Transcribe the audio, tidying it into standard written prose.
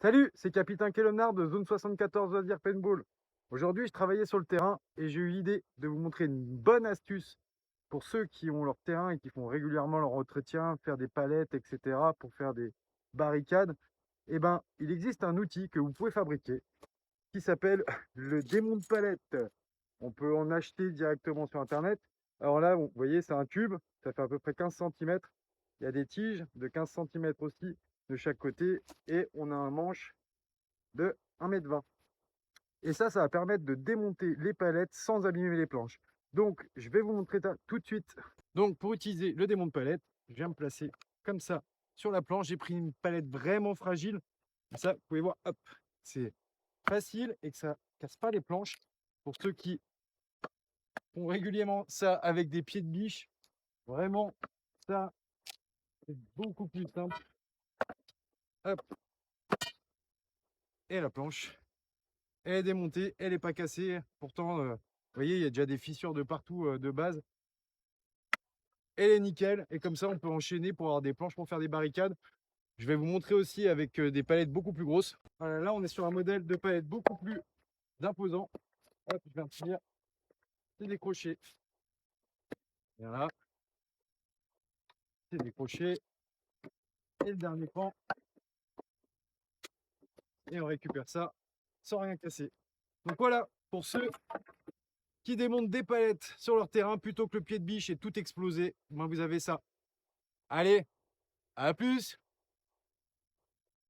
Salut, c'est Capitaine Kelomnar de Zone 74 Loisirs Paintball. Aujourd'hui, je travaillais sur le terrain et j'ai eu l'idée de vous montrer une bonne astuce pour ceux qui ont leur terrain et qui font régulièrement leur entretien, faire des palettes, etc., pour faire des barricades. Eh ben, il existe un outil que vous pouvez fabriquer qui s'appelle le démonte-palette. On peut en acheter directement sur Internet. Alors là, vous voyez, c'est un tube, ça fait à peu près 15 cm. Il y a des tiges de 15 cm aussi de chaque côté et on a un manche de 1,20 m. Et ça va permettre de démonter les palettes sans abîmer les planches. Donc, je vais vous montrer ça tout de suite. Donc, pour utiliser le démonte-palette, je viens me placer comme ça sur la planche. J'ai pris une palette vraiment fragile. Et ça, vous pouvez voir, hop, c'est facile et que ça casse pas les planches. Pour ceux qui font régulièrement ça avec des pieds de biche, vraiment, ça, c'est beaucoup plus simple. Hop, et la planche, elle est démontée, elle n'est pas cassée. Pourtant, vous voyez, il y a déjà des fissures de partout de base. Elle est nickel. Et comme ça, on peut enchaîner pour avoir des planches pour faire des barricades. Je vais vous montrer aussi avec des palettes beaucoup plus grosses. Voilà, là, on est sur un modèle de palette beaucoup plus imposant. Hop, je viens de finir. C'est décroché. Voilà, c'est décroché. Et le dernier pan. Et on récupère ça sans rien casser. Donc voilà, pour ceux qui démontent des palettes sur leur terrain plutôt que le pied de biche et tout exploser, ben vous avez ça. Allez, à plus!